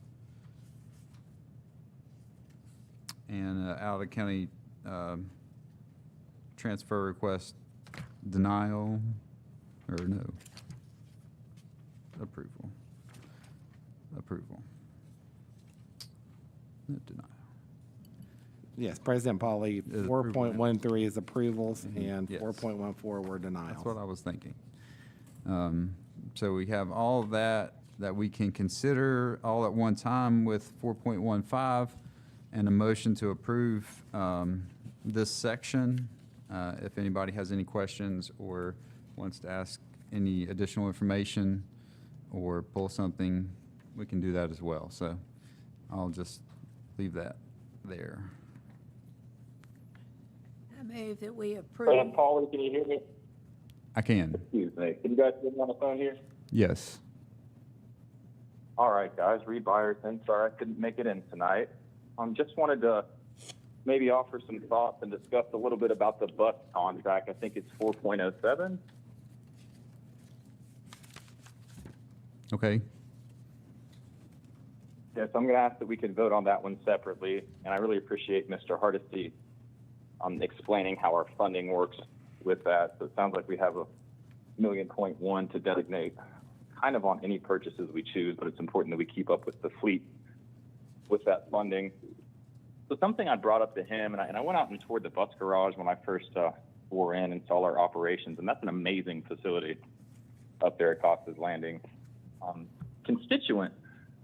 B: and an out-of-county transfer request denial, or no? Approval. No, denial.
H: Yes, President Pauly,
B: Is approval.
H: 4.13 is approvals, and
B: Yes.
H: 4.14 were denials.
B: That's what I was thinking. So we have all of that we can consider all at one time with 4.15 and a motion to approve this section. If anybody has any questions or wants to ask any additional information or pull something, we can do that as well. So I'll just leave that there.
L: I move that we approve.
M: Paulie, can you hear me?
B: I can.
M: Excuse me. Can you guys hear me on the phone here?
B: Yes.
M: All right, guys. Reed Byerson. Sorry I couldn't make it in tonight. Just wanted to maybe offer some thoughts and discuss a little bit about the bus contract. I think it's 4.07.
B: Okay.
M: Yes, I'm going to ask that we could vote on that one separately, and I really appreciate Mr. Hardesty explaining how our funding works with that. So it sounds like we have a $1.1 million to designate kind of on any purchases we choose, but it's important that we keep up with the fleet with that funding. So something I brought up to him, and I went out and toured the bus garage when I first wore in and saw our operations, and that's an amazing facility up there at Costa's Landing. Constituent,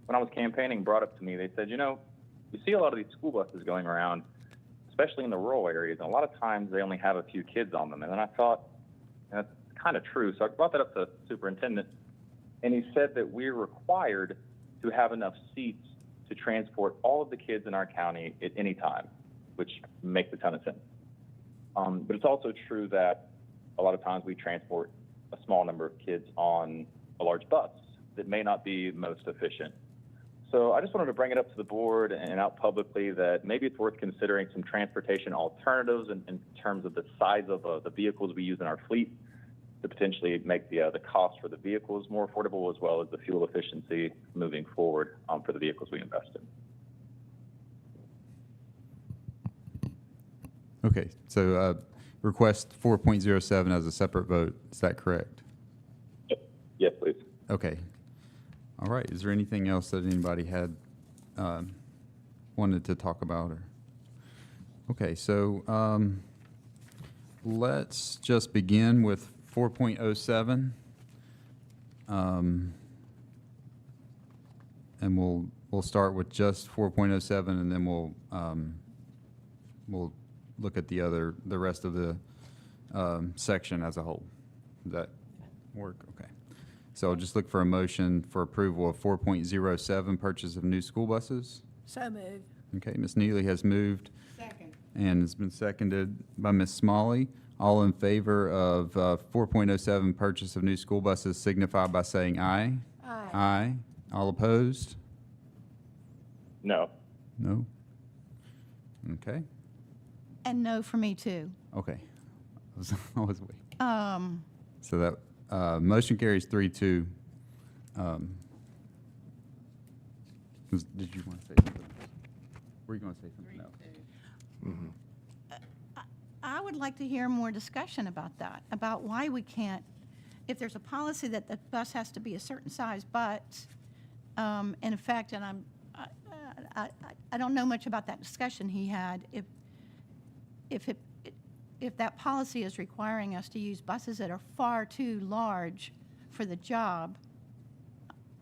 M: when I was campaigning, brought up to me, they said, you see a lot of these school buses going around, especially in the rural areas, and a lot of times they only have a few kids on them. And then I thought, that's kind of true. So I brought that up to the superintendent, and he said that we're required to have enough seats to transport all of the kids in our county at any time, which makes a ton of sense. But it's also true that a lot of times we transport a small number of kids on a large bus that may not be most efficient. So I just wanted to bring it up to the board and out publicly that maybe it's worth considering some transportation alternatives in terms of the size of the vehicles we use in our fleet to potentially make the cost for the vehicles more affordable, as well as the fuel efficiency moving forward for the vehicles we invest in.
B: Okay. So request 4.07 as a separate vote. Is that correct?
M: Yes, please.
B: Okay. All right. Is there anything else that anybody had wanted to talk about? Okay. So let's just begin with 4.07. And we'll start with just 4.07, and then we'll look at the rest of the section as a whole. Does that work? Okay. So I'll just look for a motion for approval of 4.07, purchase of new school buses.
L: So moved.
B: Okay, Ms. Neely has moved.
G: Second.
B: And it's been seconded by Ms. Smalley. All in favor of 4.07, purchase of new school buses, signify by saying aye.
L: Aye.
B: Aye. All opposed?
M: No.
B: No? Okay.
K: And no for me, too.
B: Okay. I was waiting.
K: Um,
B: So that motion carries 3-2. Did you want to say something? Were you going to say something else?
K: I would like to hear more discussion about that, about why we can't, if there's a policy that the bus has to be a certain size, but in effect, and I don't know much about that discussion he had, if that policy is requiring us to use buses that are far too large for the job,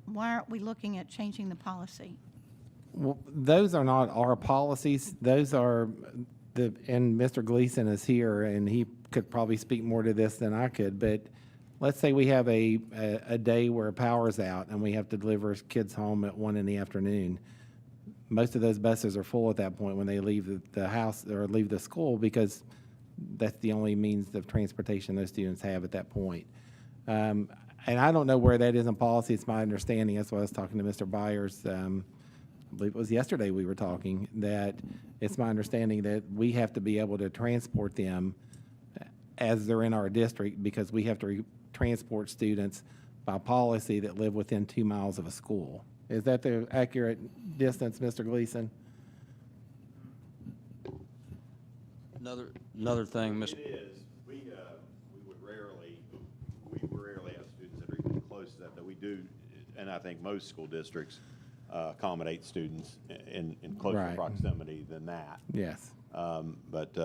K: why aren't we looking at changing the policy?
H: Well, those are not our policies. Those are and Mr. Gleason is here, and he could probably speak more to this than I could, but let's say we have a day where power's out and we have to deliver kids home at 1 in the afternoon. Most of those buses are full at that point when they leave the house or leave the school, because that's the only means of transportation those students have at that point. And I don't know where that is in policy. It's my understanding. That's why I was talking to Mr. Byers. I believe it was yesterday we were talking, that it's my understanding that we have to be able to transport them as they're in our district, because we have to transport students by policy that live within 2 miles of a school. Is that the accurate distance, Mr. Gleason?
J: Another thing, Mr.
N: It is. We rarely have students that are even close to that we do, and I think most school districts accommodate students in closer
H: Right.
N: proximity than that.
H: Yes.
N: But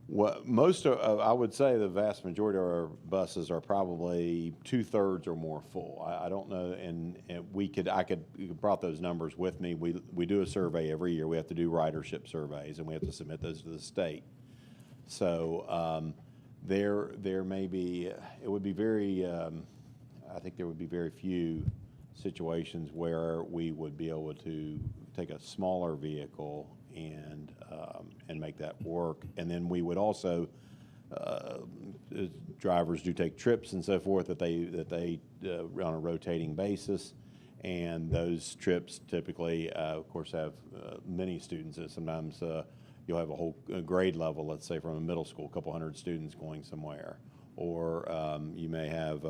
N: I would say the vast majority of our buses are probably 2/3 or more full. I don't know, and you could brought those numbers with me. We do a survey every year. We have to do ridership surveys, and we have to submit those to the state. So there may be, it would be very, I think there would be very few situations where we would be able to take a smaller vehicle and make that work. And then we would also, drivers do take trips and so forth that they on a rotating basis. And those trips typically, of course, have many students. Sometimes you'll have a whole grade level, let's say from a middle school, a couple hundred students going somewhere. Or you may have,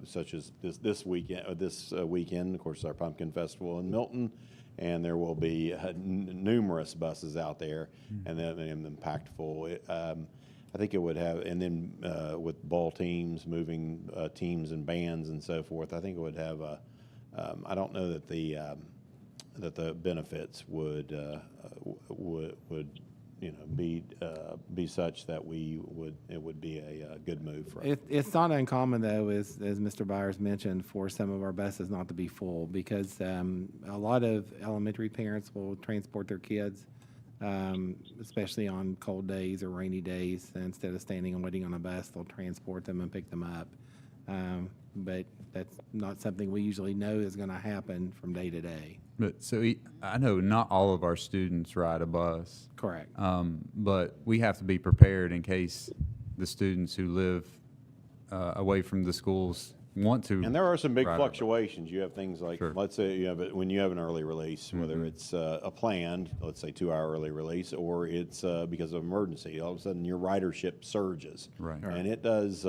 N: such as this weekend, of course, our Pumpkin Festival in Milton, and there will be numerous buses out there, and then packed full. I think it would have, and then with ball teams, moving teams and bands and so forth, I think it would have a. I don't know that the benefits would be such that it would be a good move for us.
H: It's not uncommon, though, as Mr. Byers mentioned, for some of our buses not to be full, because a lot of elementary parents will transport their kids, especially on cold days or rainy days. And instead of standing and waiting on a bus, they'll transport them and pick them up. But that's not something we usually know is going to happen from day to day.
B: But I know not all of our students ride a bus.
H: Correct.
B: But we have to be prepared in case the students who live away from the schools want to.
N: And there are some big
B: ride a bus.
N: fluctuations. You have things like,
B: Sure.
N: let's say when you have an early release, whether it's a planned, let's say 2-hour early release, or it's because of emergency, all of a sudden your ridership surges.
B: Right.
N: And it does,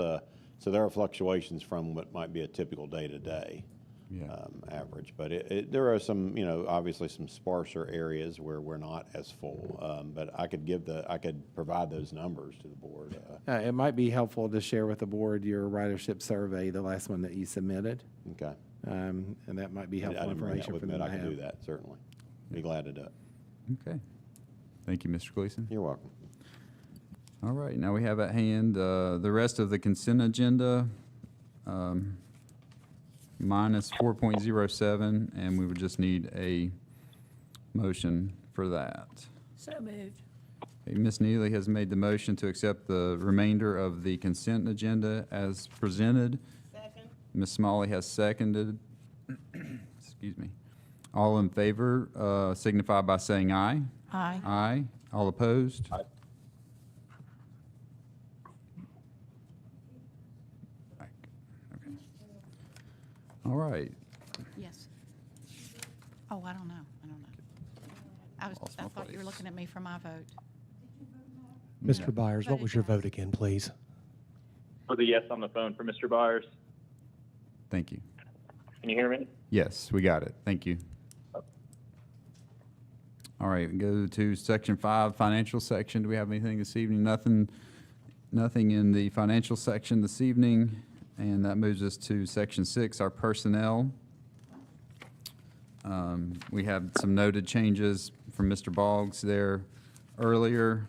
N: so there are fluctuations from what might be a typical day-to-day.
B: Yeah.
N: Average, but there are some, obviously some sparser areas where we're not as full. But I could provide those numbers to the board.
H: It might be helpful to share with the board your ridership survey, the last one that you submitted,
N: Okay.
H: and that might be
N: I
H: helpful
N: didn't bring that
H: information
N: with
H: for
N: me,
H: them
N: but
H: to
N: I can do
H: have.
N: that, certainly. Be glad to do it.
B: Okay. Thank you, Mr. Gleason.
N: You're welcome.
B: All right, now we have at hand the rest of the consent agenda, minus 4.07, and we would just need a motion for that.
L: So moved.
B: Okay, Ms. Neely has made the motion to accept the remainder of the consent agenda as presented.
G: Second.
B: Ms. Smalley has seconded. Excuse me. All in favor signify by saying aye.
K: Aye.
B: Aye. All opposed?
M: Aye.
B: Okay. All right.
K: Yes. Oh, I don't know.
B: Lost
K: I
B: my
K: thought you were
B: place.
K: looking at me for my vote.
O: Mr. Byers, what was your vote again, please?
M: For the yes on the phone for Mr. Byers.
B: Thank you.
M: Can you hear me?
B: Yes, we got it. Thank you. All right, we go to section 5, financial section. Do we have anything this evening? Nothing in the financial section this evening. And that moves us to section 6, our personnel. We have some noted changes from Mr. Boggs there earlier.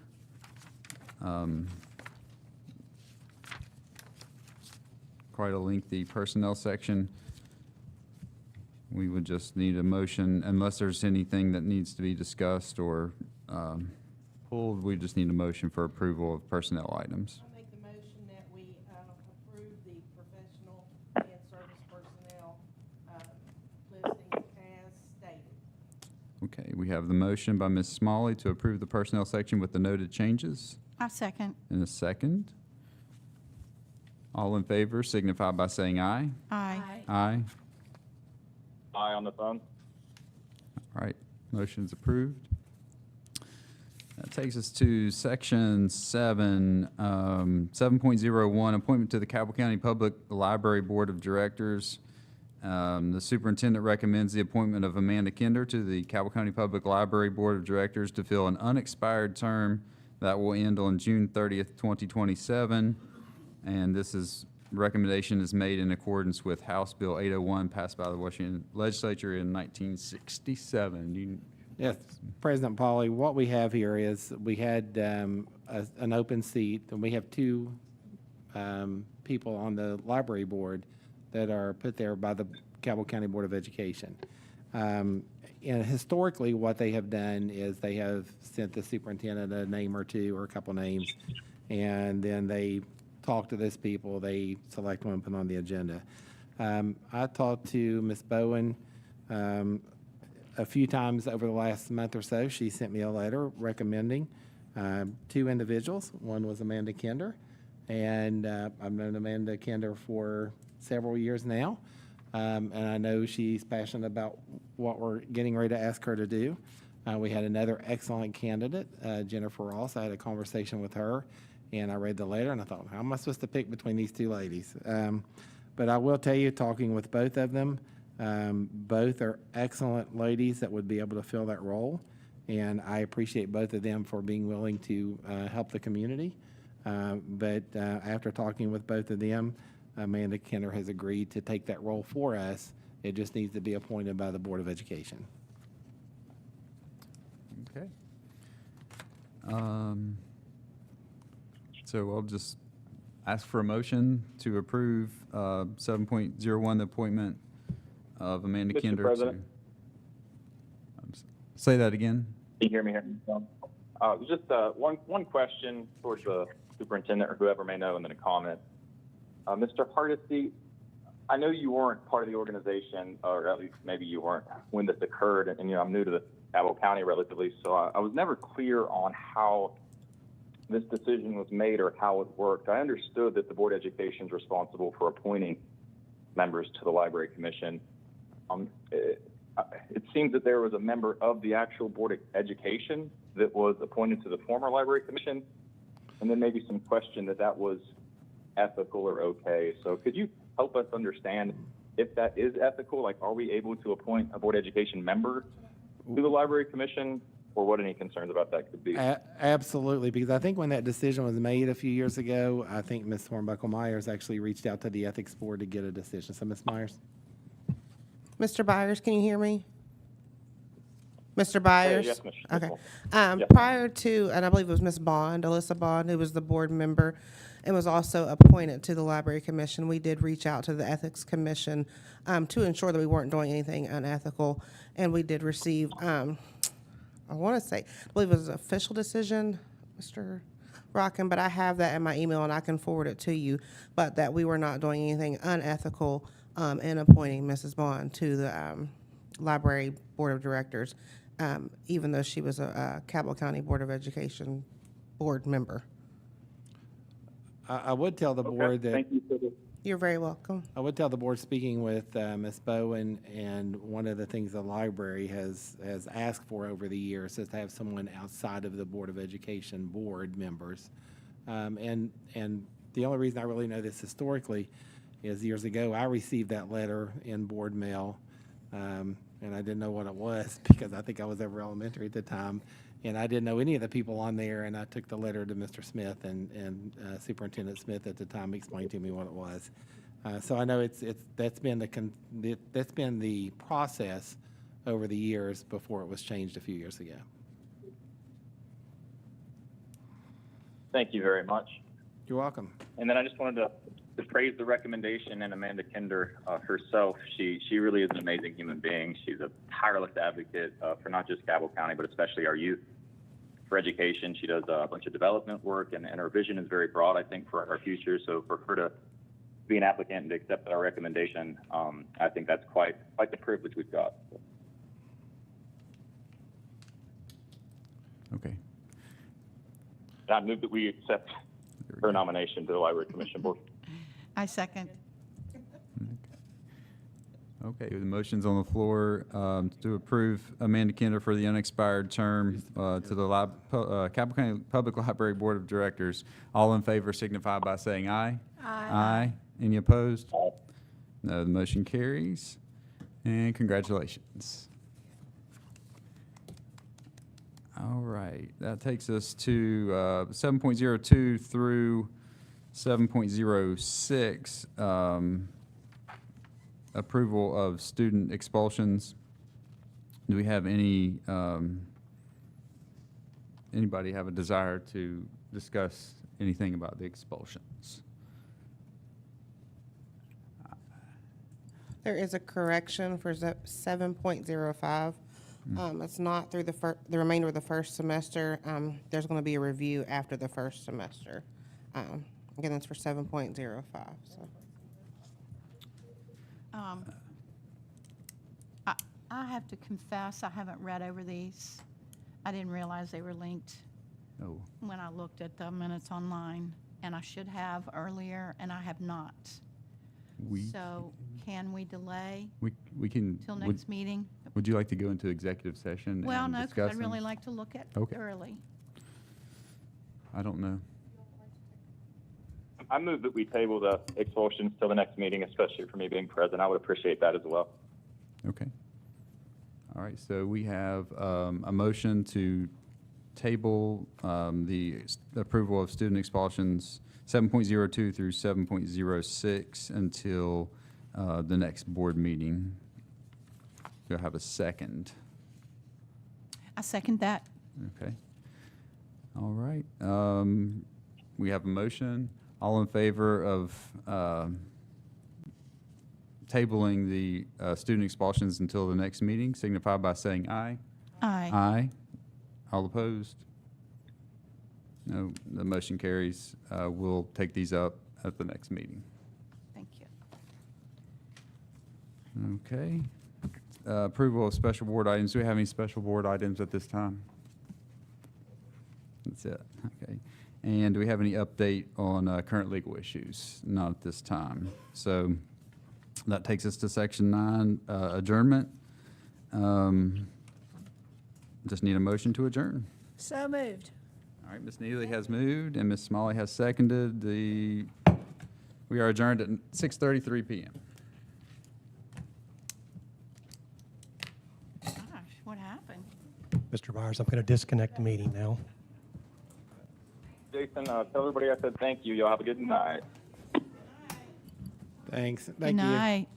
B: Quite a lengthy personnel section. We would just need a motion, unless there's anything that needs to be discussed or pulled, we just need a motion for approval of personnel items.
G: I make the motion that we approve the professional and service personnel listings as stated.
B: Okay, we have the motion by Ms. Smalley to approve the personnel section with the noted changes.
K: I second.
B: In a second. All in favor signify by saying aye.
K: Aye.
B: Aye.
M: Aye on the phone.
B: All right, motion's approved. That takes us to section 7, 7.01, appointment to the Cabell County Public Library Board of Directors. The superintendent recommends the appointment of Amanda Kinder to the Cabell County Public Library Board of Directors to fill an unexpired term that will end on June 30th, 2027. And this recommendation is made in accordance with House Bill 801 passed by the Washington Legislature in 1967.
H: Yes, President Polly, what we have here is we had an open seat, and we have two people on the library board that are put there by the Cabell County Board of Education. And historically, what they have done is they have sent the superintendent a name or two or a couple names, and then they talk to those people, they select one and put on the agenda. I talked to Ms. Bowen a few times over the last month or so. She sent me a letter recommending two individuals. One was Amanda Kinder, and I've known Amanda Kinder for several years now, and I know she's passionate about what we're getting ready to ask her to do. We had another excellent candidate, Jennifer Ross. I had a conversation with her, and I read the letter, and I thought, how am I supposed to pick between these two ladies? But I will tell you, talking with both of them, both are excellent ladies that would be able to fill that role, and I appreciate both of them for being willing to help the community. But after talking with both of them, Amanda Kinder has agreed to take that role for us. It just needs to be appointed by the Board of Education.
B: Okay. So I'll just ask for a motion to approve 7.01, the appointment of Amanda
M: Mr.
B: Kinder.
M: President.
B: Say that again.
M: Can you hear me here? Just one question towards the superintendent or whoever may know, and then a comment. Mr. Hardesty, I know you weren't part of the organization, or at least maybe you weren't when this occurred, and I'm new to the Cabell County relatively, so I was never clear on how this decision was made or how it worked. I understood that the Board of Education is responsible for appointing members to the Library Commission. It seems that there was a member of the actual Board of Education that was appointed to the former Library Commission, and then maybe some question that was ethical or okay. So could you help us understand if that is ethical? Like, are we able to appoint a Board of Education member to the Library Commission, or what any concerns about that could be?
H: Absolutely, because I think when that decision was made a few years ago, I think Ms. Hornbuckle Myers actually reached out to the Ethics Board to get a decision. So, Ms. Myers?
P: Mr. Byers, can you hear me? Mr. Byers?
M: Yes, Ms.
P: Okay.
M: Yes.
P: Prior to, and I believe it was Ms. Bond, Alyssa Bond, who was the board member and was also appointed to the Library Commission, we did reach out to the Ethics Commission to ensure that we weren't doing anything unethical. And we did receive, I want to say, I believe it was an official decision, Mr. Rockin, but I have that in my email and I can forward it to you, but that we were not doing anything unethical in appointing Mrs. Bond to the Library Board of Directors, even though she was a Cabell County Board of Education board member.
H: I would tell the board that.
M: Thank you for this.
P: You're very welcome.
H: I would tell the board, speaking with Ms. Bowen, and one of the things the library has asked for over the years is to have someone outside of the Board of Education board members. And the only reason I really know this historically is years ago, I received that letter in board mail, and I didn't know what it was because I think I was over elementary at the time. And I didn't know any of the people on there, and I took the letter to Mr. Smith, and Superintendent Smith at the time explained to me what it was. So I know that's been the process over the years before it was changed a few years ago.
M: Thank you very much.
H: You're welcome.
M: And then I just wanted to praise the recommendation and Amanda Kinder herself. She really is an amazing human being. She's a tireless advocate for not just Cabell County, but especially our youth. For education, she does a bunch of development work, and her vision is very broad, I think, for our future. So for her to be an applicant and to accept our recommendation, I think that's quite the privilege we've got.
B: Okay.
M: And I move that we accept her nomination to the Library Commission Board.
K: I second.
B: Okay, the motion's on the floor to approve Amanda Kinder for the unexpired term to the Cabell County Public Library Board of Directors. All in favor signify by saying aye.
L: Aye.
B: Aye. Any opposed? No, the motion carries. And congratulations. All right, that takes us to 7.02 through 7.06. Approval of student expulsions. Do we have any, anybody have a desire to discuss anything about the expulsions?
P: There is a correction for 7.05. It's not through the remainder of the first semester. There's going to be a review after the first semester. Again, that's for 7.05. So.
K: I have to confess, I haven't read over these. I didn't realize they were linked
B: Oh,
K: when I looked at the minutes online, and I should have earlier, and I have not. So can we delay
B: we can.
K: till next meeting?
B: Would you like to go into executive session
K: Well,
B: and
K: no,
B: discuss
K: because I'd
B: them?
K: really like to look at
B: Okay.
K: early.
B: I don't know.
M: I move that we table the expulsions till the next meeting, especially for me being present. I would appreciate that as well.
B: Okay. All right, so we have a motion to table the approval of student expulsions 7.02 through 7.06 until the next board meeting. Do I have a second?
K: I second that.
B: Okay. All right. We have a motion. All in favor of tabling the student expulsions until the next meeting, signify by saying aye.
K: Aye.
B: Aye. All opposed? No, the motion carries. We'll take these up at the next meeting.
K: Thank you.
B: Okay. Approval of special board items. Do we have any special board items at this time? That's it. Okay. And do we have any update on current legal issues? Not at this time. So that takes us to section 9, adjournment. Just need a motion to adjourn.
L: So moved.
B: All right, Ms. Neely has moved and Ms. Smalley has seconded. We are adjourned at 6:33 p.m.
K: Gosh, what happened?
O: Mr. Byers, I'm going to disconnect the meeting now.
M: Jason, tell everybody I said thank you. Y'all have a good night.
H: Thanks.
K: Good
H: Thank you.
K: night.